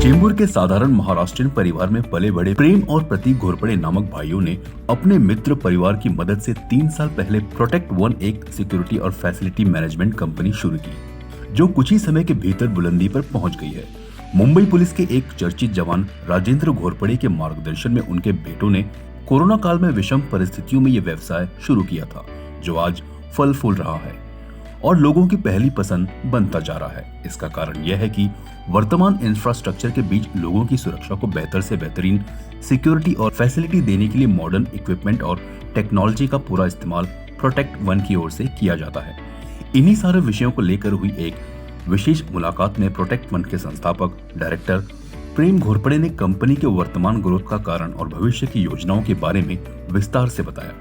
चेंबूर के साधारण महाराष्ट्रीयन परिवार में पले बड़े प्रेम और प्रतीक घोरपड़े नामक भाइयों ने अपने मित्र परिवार की मदद से 3 साल पहले प्रोटेक्ट वन एक सिक्योरिटी और फैसिलिटी मैनेजमेंट कंपनी शुरू की, जो कुछ ही समय के भीतर बुलंदी पर पहुंच गई है। मुंबई पुलिस के एक चर्चित जवान राजेंद्र घोरपड़े के मार्गदर्शन में उनके बेटों ने कोरोना काल में विषम परिस्थितियों में ये व्यवसाय शुरू किया था, जो आज फल फूल रहा है और लोगों की पहली पसंद बनता जा रहा है। इसका कारण यह है कि वर्तमान इंफ्रास्ट्रक्चर के बीच लोगों की सुरक्षा को बेहतर से बेहतरीन सिक्योरिटी और फैसिलिटी देने के लिए मॉडर्न इक्विपमेंट और टेक्नोलॉजी का पूरा इस्तेमाल प्रोटेक्ट वन की ओर से किया जाता है। इन्हीं सारे विषयों को लेकर हुई एक विशेष मुलाकात में प्रोटेक्ट वन के संस्थापक डायरेक्टर प्रेम घोरपड़े ने कंपनी के वर्तमान ग्रोथ का कारण और भविष्य की योजनाओं के बारे में विस्तार से बताया।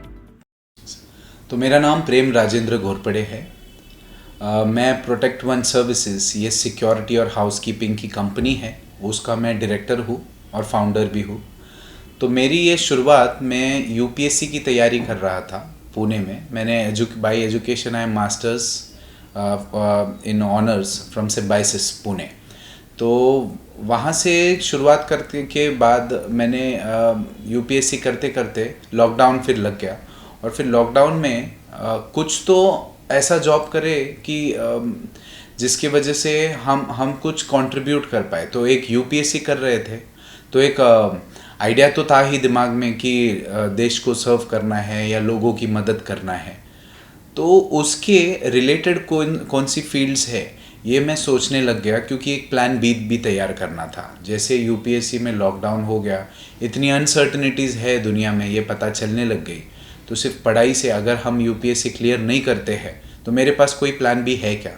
तो मेरा नाम प्रेम राजेंद्र घोरपड़े है। मैं प्रोटेक्ट वन सर्विसेज, ये सिक्योरिटी और हाउसकीपिंग की कंपनी है, उसका मैं डायरेक्टर हूँ और फाउंडर भी हूँ। तो मेरी ये शुरुआत, मैं यूपीएससी की तैयारी कर रहा था पुणे में। मैंने bye education I am masters in honours from symbiosis Pune. तो वहाँ से शुरुआत करने के बाद मैंने यूपीएससी करते करते लॉकडाउन फिर लग गया, और फिर लॉकडाउन में कुछ तो ऐसा जॉब करे कि जिसकी वजह से हम कुछ कंट्रीब्यूट कर पाए। तो एक यूपीएससी कर रहे थे, तो एक आइडिया तो था ही दिमाग में कि देश को सर्व करना है या लोगों की मदद करना है। तो उसके रिलेटेड कौन सी फील्ड्स है ये मैं सोचने लग गया, क्योंकि एक प्लान बी भी तैयार करना था। जैसे यूपीएससी में लॉकडाउन हो गया, इतनी अनसर्टनिटीज़ है दुनिया में, ये पता चलने लग गई। तो सिर्फ पढ़ाई से अगर हम यूपीएससी क्लियर नहीं करते हैं तो मेरे पास कोई प्लान बी है क्या?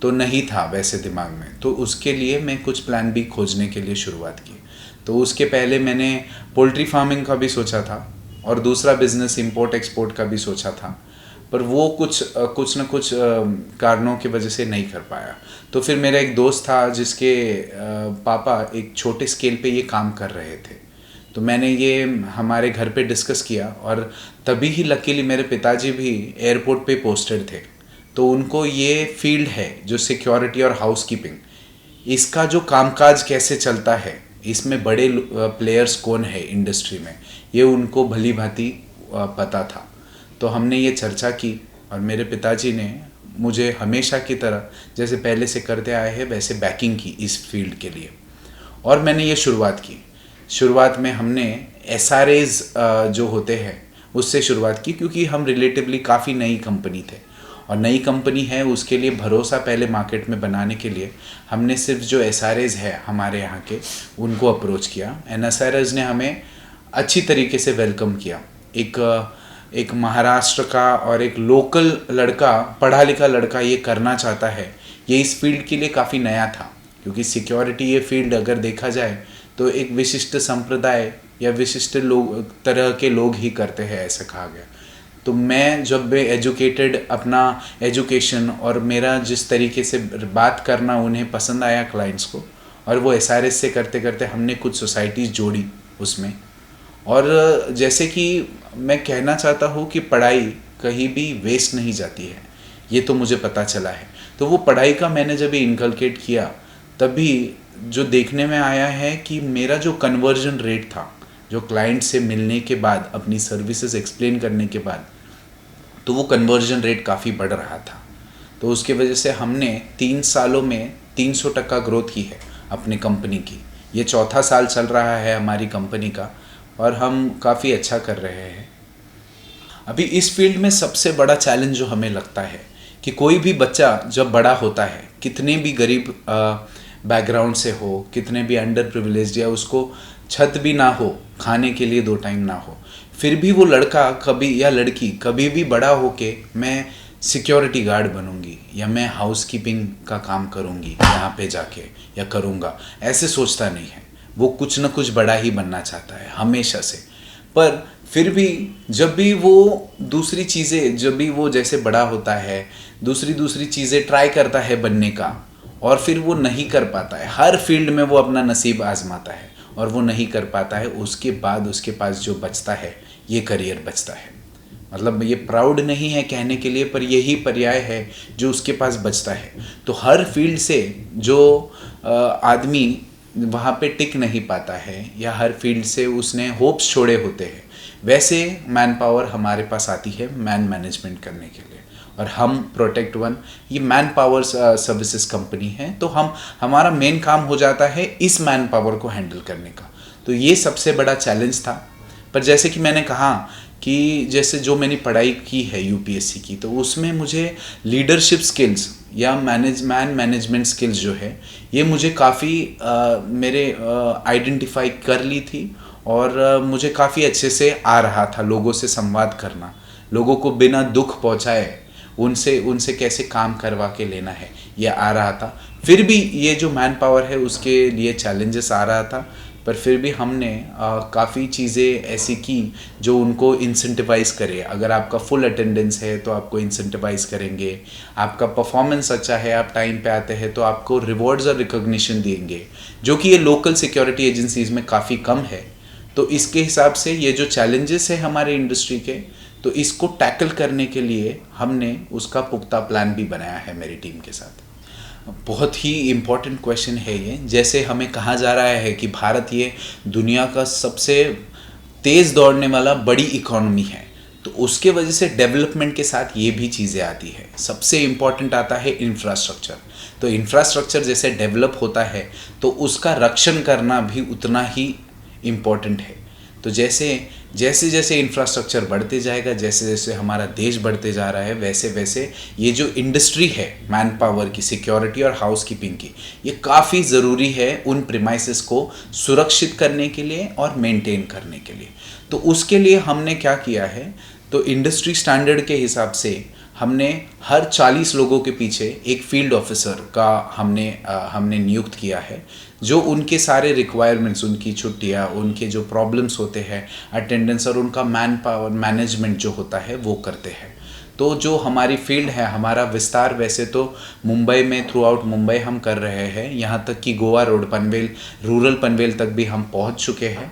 तो नहीं था वैसे दिमाग में। तो उसके लिए मैं कुछ प्लान बी खोजने के लिए शुरुआत की। तो उसके पहले मैंने पोल्ट्री फार्मिंग का भी सोचा था और दूसरा बिजनेस इंपोर्ट एक्सपोर्ट का भी सोचा था, पर वो कुछ न कुछ कारणों की वजह से नहीं कर पाया। तो फिर मेरा एक दोस्त था जिसके पापा एक छोटे स्केल पे ये काम कर रहे थे, तो मैंने ये हमारे घर पे डिस्कस किया, और तभी ही लकीली मेरे पिताजी भी एयरपोर्ट पे पोस्टेड थे। तो उनको ये फील्ड है जो सिक्योरिटी और हाउसकीपिंग, इसका जो कामकाज कैसे चलता है, इसमें बड़े प्लेयर्स कौन है इंडस्ट्री में, ये उनको भली भांति पता था। तो हमने ये चर्चा की, और मेरे पिताजी ने मुझे हमेशा की तरह जैसे पहले से करते आए हैं वैसे बैकिंग की इस फील्ड के लिए, और मैंने ये शुरुआत की। शुरुआत में हमने SRAs जो होते हैं उससे शुरुआत की, क्योंकि हम रिलेटिवली काफ़ी नई कंपनी थे, और नई कंपनी है उसके लिए भरोसा पहले मार्केट में बनाने के लिए हमने सिर्फ जो SRAs है हमारे यहाँ के उनको अप्रोच किया। SRAs ने हमें अच्छी तरीके से वेलकम किया। एक महाराष्ट्र का और एक लोकल लड़का, पढ़ा लिखा लड़का ये करना चाहता है, ये इस फील्ड के लिए काफ़ी नया था, क्योंकि सिक्योरिटी ये फील्ड अगर देखा जाए तो एक विशिष्ट संप्रदाय या विशिष्ट तरह के लोग ही करते हैं, ऐसा कहा गया। तो मैं जब एजुकेटेड, अपना एजुकेशन और मेरा जिस तरीके से बात करना उन्हें पसंद आया क्लाइंट्स को, और वो SRS से करते करते हमने कुछ सोसाइटीज़ जोड़ी उसमें। और जैसे कि मैं कहना चाहता हूँ कि पढ़ाई कहीं भी वेस्ट नहीं जाती है, ये तो मुझे पता चला है। तो वो पढ़ाई का मैंने जब इनकलकेट किया, तभी जो देखने में आया है कि मेरा जो कन्वर्जन रेट था, जो क्लाइंट से मिलने के बाद, अपनी सर्विसेज एक्सप्लेन करने के बाद, तो वो कन्वर्जन रेट काफ़ी बढ़ रहा था। तो उसके वजह से हमने 3 सालों में 300% ग्रोथ की है अपनी कंपनी की। ये 4था साल चल रहा है हमारी कंपनी का, और हम काफ़ी अच्छा कर रहे हैं। अभी इस फील्ड में सबसे बड़ा चैलेंज जो हमें लगता है कि कोई भी बच्चा जब बड़ा होता है, कितने भी गरीब बैकग्राउंड से हो, कितने भी अंडर प्रिविलेज्ड, या उसको छत भी ना हो, खाने के लिए 2 टाइम ना हो, फिर भी वो लड़का कभी या लड़की कभी भी बड़ा होके मैं सिक्योरिटी गार्ड बनूंगी या मैं हाउसकीपिंग का काम करूंगी यहाँ पे जाके या करूँगा, ऐसे सोचता नहीं है। वो कुछ न कुछ बड़ा ही बनना चाहता है हमेशा से। पर फिर भी जब भी वो दूसरी चीज़ें, जब भी वो जैसे बड़ा होता है, दूसरी चीज़ें ट्राई करता है बनने का, और फिर वो नहीं कर पाता है। हर फील्ड में वो अपना नसीब आजमाता है और वो नहीं कर पाता है। उसके बाद उसके पास जो बचता है, ये करियर बचता है। मतलब ये प्राउड नहीं है कहने के लिए, पर यही पर्याय है जो उसके पास बचता है। तो हर फील्ड से जो आदमी वहाँ पे टिक नहीं पाता है या हर फील्ड से उसने होप्स छोड़े होते हैं, वैसे मैन पावर हमारे पास आती है मैन मैनेजमेंट करने के लिए। और हम प्रोटेक्ट वन ये मैन पावर सर्विसेज कंपनी है, तो हमारा मेन काम हो जाता है इस मैन पावर को हैंडल करने का। तो ये सबसे बड़ा चैलेंज था। पर जैसे कि मैंने कहा कि जैसे जो मैंने पढ़ाई की है यूपीएससी की, तो उसमें मुझे लीडरशिप स्किल्स या मैनेजमेंट स्किल्स जो है ये मुझे काफ़ी मेरे आइडेंटिफाई कर ली थी। और मुझे काफ़ी अच्छे से आ रहा था लोगों से संवाद करना, लोगों को बिना दुख पहुंचाए उनसे कैसे काम करवा के लेना है, ये आ रहा था। फिर भी ये जो मैन पावर है उसके लिए चैलेंजेस आ रहा था, पर फिर भी हमने काफ़ी चीज़ें ऐसी की जो उनको इंसेंटिवाइज़ करे। अगर आपका फुल अटेंडेंस है तो आपको इंसेंटिवाइज़ करेंगे, आपका परफॉर्मेंस अच्छा है, आप टाइम पे आते हैं तो आपको रिवॉर्ड्स और रिकॉग्निशन देंगे, जो कि ये लोकल सिक्योरिटी एजेंसीज़ में काफ़ी कम है। तो इसके हिसाब से ये जो चैलेंजेस है हमारे इंडस्ट्री के, तो इसको टैकल करने के लिए हमने उसका पुख्ता प्लान भी बनाया है मेरी टीम के साथ। बहुत ही इम्पोर्टेंट क्वेश्चन है ये। जैसे हमें कहा जा रहा है कि भारत ये दुनिया का सबसे तेज़ दौड़ने वाला बड़ी इकोनॉमी है, तो उसके वजह से डेवलपमेंट के साथ ये भी चीज़ें आती है। सबसे इम्पॉर्टेंट आता है इंफ्रास्ट्रक्चर। तो इंफ्रास्ट्रक्चर जैसे डेवलप होता है तो उसका रक्षण करना भी उतना ही इम्पॉर्टेंट है। तो जैसे जैसे इंफ्रास्ट्रक्चर बढ़ते जाएगा, जैसे जैसे हमारा देश बढ़ते जा रहा है, वैसे वैसे ये जो इंडस्ट्री है मैन पावर की, सिक्योरिटी और हाउस कीपिंग की, ये काफ़ी ज़रूरी है उन प्रीमाइसेस को सुरक्षित करने के लिए और मेंटेन करने के लिए। तो उसके लिए हमने क्या किया है, तो इंडस्ट्री स्टैंडर्ड के हिसाब से हमने हर 40 लोगों के पीछे एक फील्ड ऑफिसर का हमने नियुक्त किया है, जो उनके सारे रिक्वायरमेंट्स, उनकी छुट्टियाँ, उनके जो प्रॉब्लम्स होते हैं, अटेंडेंस और उनका मैन पावर मैनेजमेंट जो होता है वो करते हैं। तो जो हमारी फील्ड है, हमारा विस्तार वैसे तो मुंबई में, थ्रू आउट मुंबई हम कर रहे हैं, यहाँ तक कि गोवा रोड पनवेल, रूरल पनवेल तक भी हम पहुँच चुके हैं।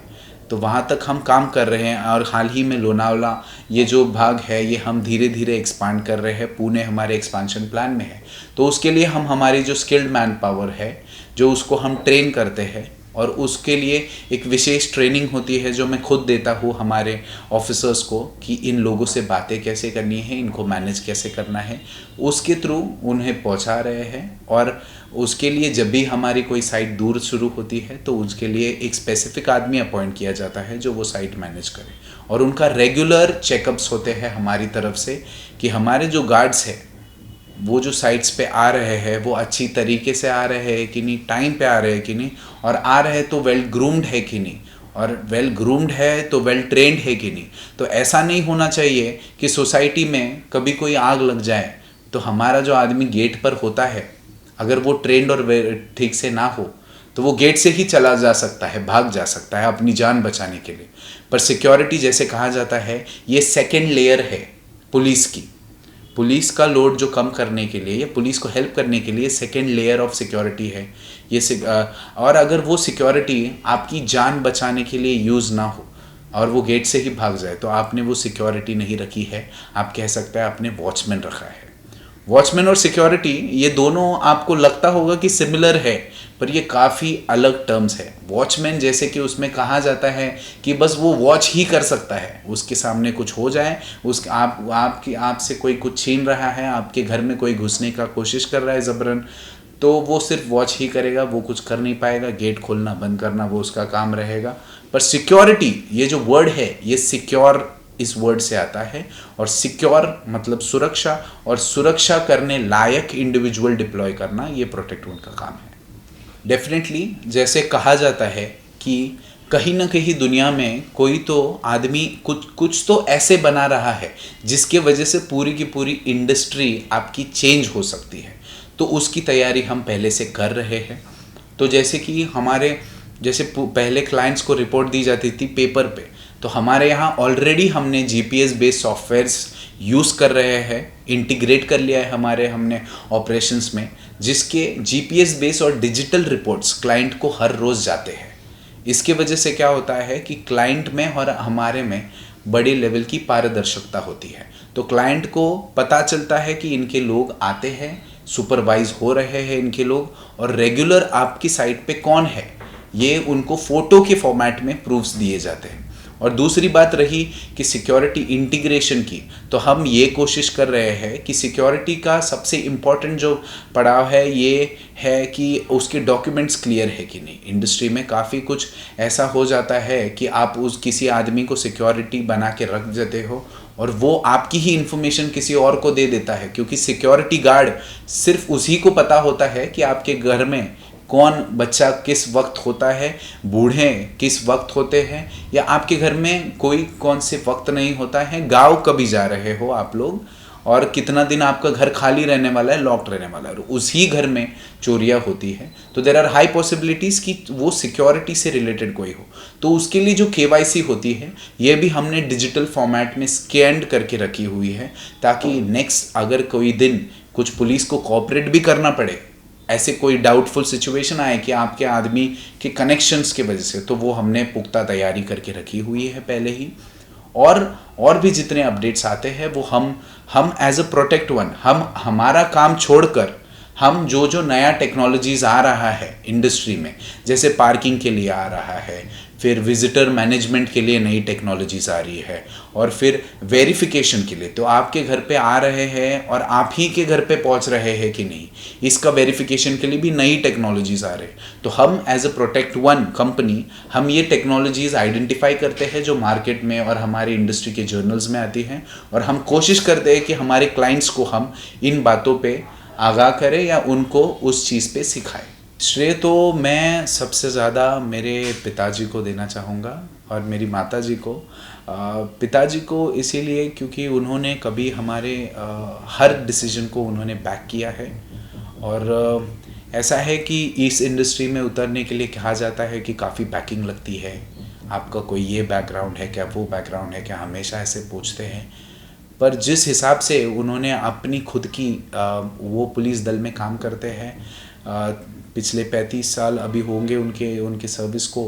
तो वहाँ तक हम काम कर रहे हैं। और हाल ही में लोनावला ये जो भाग है ये हम धीरे धीरे एक्सपांड कर रहे हैं, पुणे हमारे एक्सपांशन प्लान में है। तो उसके लिए हम हमारी जो स्किल्ड मैन पावर है, जो उसको हम ट्रेन करते हैं, और उसके लिए एक विशेष ट्रेनिंग होती है जो मैं खुद देता हूँ हमारे ऑफिसर्स को, कि इन लोगों से बातें कैसे करनी है, इनको मैनेज कैसे करना है, उसके थ्रू उन्हें पहुँचा रहे हैं। और उसके लिए जब भी हमारी कोई साइट दूर शुरू होती है तो उसके लिए एक स्पेसिफिक आदमी अपॉइंट किया जाता है जो वो साइट मैनेज करे, और उनका रेगुलर चेकअप्स होते हैं हमारी तरफ से कि हमारे जो गार्ड्स हैं वो जो साइट्स पे आ रहे हैं वो अच्छी तरीके से आ रहे हैं कि नहीं, टाइम पे आ रहे हैं कि नहीं, और आ रहे हैं तो वेल ग्रूम्ड है कि नहीं, और वेल ग्रूम्ड है तो वेल ट्रेंड है कि नहीं। तो ऐसा नहीं होना चाहिए कि सोसाइटी में कभी कोई आग लग जाए तो हमारा जो आदमी गेट पर होता है, अगर वो ट्रेंड और ठीक से ना हो तो वो गेट से ही चला जा सकता है, भाग जा सकता है अपनी जान बचाने के लिए। पर सिक्योरिटी जैसे कहा जाता है ये सेकेंड लेयर है पुलिस की। पुलिस का लोड जो कम करने के लिए या पुलिस को हेल्प करने के लिए सेकेंड लेयर ऑफ सिक्योरिटी है ये। और अगर वो सिक्योरिटी आपकी जान बचाने के लिए यूज़ ना हो और वो गेट से ही भाग जाए तो आपने वो सिक्योरिटी नहीं रखी है, आप कह सकते हैं आपने वॉचमैन रखा है। वॉचमैन और सिक्योरिटी ये दोनों आपको लगता होगा कि सिमिलर है, पर ये काफ़ी अलग टर्म्स है। वॉचमैन जैसे कि उसमें कहा जाता है कि बस वो वॉच ही कर सकता है, उसके सामने कुछ हो जाए, आपसे कोई कुछ छीन रहा है, आपके घर में कोई घुसने का कोशिश कर रहा है ज़बरन, तो वो सिर्फ वॉच ही करेगा, वो कुछ कर नहीं पाएगा, गेट खोलना बंद करना वो उसका काम रहेगा। पर सिक्योरिटी ये जो वर्ड है ये सिक्योर इस वर्ड से आता है, और सिक्योर मतलब सुरक्षा, और सुरक्षा करने लायक इंडिविजुअल डिप्लॉय करना ये प्रोटेक्ट वन का काम है। डेफिनेटली जैसे कहा जाता है कि कहीं ना कहीं दुनिया में कोई तो आदमी कुछ तो ऐसे बना रहा है जिसके वजह से पूरी की पूरी इंडस्ट्री आपकी चेंज हो सकती है। तो उसकी तैयारी हम पहले से कर रहे हैं। तो जैसे कि हमारे पहले क्लाइंट्स को रिपोर्ट दी जाती थी पेपर पे, तो हमारे यहाँ ऑलरेडी हमने जीपीएस बेस्ड सॉफ्टवेयर्स यूज़ कर रहे हैं, इंटीग्रेट कर लिया है हमने ऑपरेशंस में, जिसके जीपीएस बेस्ड और डिजिटल रिपोर्ट्स क्लाइंट को हर रोज़ जाते हैं। इसके वजह से क्या होता है कि क्लाइंट में और हमारे में बड़े लेवल की पारदर्शिता होती है। तो क्लाइंट को पता चलता है कि इनके लोग आते हैं, सुपरवाइज हो रहे हैं इनके लोग, और रेगुलर आपकी साइट पे कौन है, ये उनको फ़ोटो के फॉर्मेट में प्रूफ्स दिए जाते हैं। और दूसरी बात रही कि सिक्योरिटी इंटीग्रेशन की, तो हम ये कोशिश कर रहे हैं कि सिक्योरिटी का सबसे इम्पॉर्टेंट जो पड़ाव है ये है कि उसके डॉक्यूमेंट्स क्लियर है कि नहीं। इंडस्ट्री में काफ़ी कुछ ऐसा हो जाता है कि आप उस किसी आदमी को सिक्योरिटी बना के रख देते हो और वो आपकी ही इन्फॉर्मेशन किसी और को दे देता है, क्योंकि सिक्योरिटी गार्ड सिर्फ उसी को पता होता है कि आपके घर में कौन बच्चा किस वक्त होता है, बूढ़े किस वक्त होते हैं, या आपके घर में कोई कौन से वक्त नहीं होता है, गांव कभी जा रहे हो आप लोग, और कितना दिन आपका घर खाली रहने वाला है, लॉक्ड रहने वाला है, और उसी घर में चोरियां होती है। तो देयर आर हाई पॉसिबिलिटीज़ कि वो सिक्योरिटी से रिलेटेड कोई हो। तो उसके लिए जो KYC होती है ये भी हमने डिजिटल फॉर्मेट में स्कैन करके रखी हुई है, ताकि नेक्स्ट अगर कोई दिन कुछ पुलिस को कोऑपरेट भी करना पड़े, ऐसे कोई डाउटफुल सिचुएशन आए कि आपके आदमी के कनेक्शंस की वजह से, तो वो हमने पुख्ता तैयारी करके रखी हुई है पहले ही। और भी जितने अपडेट्स आते हैं वो हम एज अ प्रोटेक्ट वन, हम हमारा काम छोड़कर हम जो नया टेक्नोलॉजीज़ आ रहा है इंडस्ट्री में, जैसे पार्किंग के लिए आ रहा है, फिर विजिटर मैनेजमेंट के लिए नई टेक्नोलॉजीज़ आ रही है, और फिर वेरिफिकेशन के लिए, तो आपके घर पे आ रहे हैं और आप ही के घर पे पहुंच रहे हैं कि नहीं, इसका वेरिफिकेशन के लिए भी नई टेक्नोलॉजीज़ आ रहे हैं। तो हम as a protect one company हम ये टेक्नोलॉजीज़ आइडेंटिफाई करते हैं जो मार्केट में और हमारी इंडस्ट्री के जर्नल्स में आती हैं, और हम कोशिश करते हैं कि हमारे क्लाइंट्स को हम इन बातों पर आगाह करें या उनको उस चीज़ पे सिखाएं। श्रेय तो मैं सबसे ज़्यादा मेरे पिताजी को देना चाहूँगा और मेरी माताजी को। पिताजी को इसीलिए क्योंकि उन्होंने कभी हमारे हर डिसीजन को उन्होंने बैक किया है, और ऐसा है कि इस इंडस्ट्री में उतरने के लिए कहा जाता है कि काफ़ी बैकिंग लगती है, आपका कोई ये बैकग्राउंड है क्या, वो बैकग्राउंड है क्या, हमेशा ऐसे पूछते हैं। पर जिस हिसाब से उन्होंने अपनी खुद की वो पुलिस दल में काम करते हैं, पिछले 35 साल अभी होंगे उनके सर्विस को,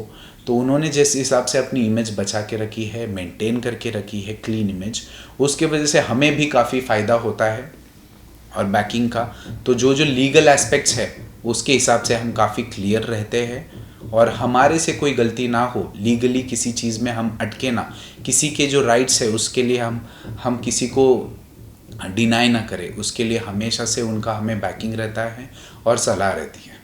तो उन्होंने जिस हिसाब से अपनी इमेज बचा के रखी है, मेंटेन करके रखी है, क्लीन इमेज, उसके वजह से हमें भी काफ़ी फ़ायदा होता है और बैकिंग का। तो जो लीगल एस्पेक्ट्स है उसके हिसाब से हम काफ़ी क्लियर रहते हैं, और हमारे से कोई गलती ना हो, लीगली किसी चीज़ में हम अटके ना, किसी के जो राइट्स है उसके लिए हम किसी को डिनाई ना करें, उसके लिए हमेशा से उनका हमें बैकिंग रहता है और सलाह रहती है।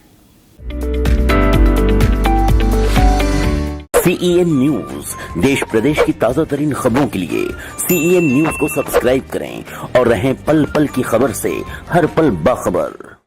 CEN न्यूज, देश प्रदेश की ताजा तरीन खबरों के लिए CEN न्यूज को सब्सक्राइब करें और रहें पल पल की खबर से हर पल बाखबर।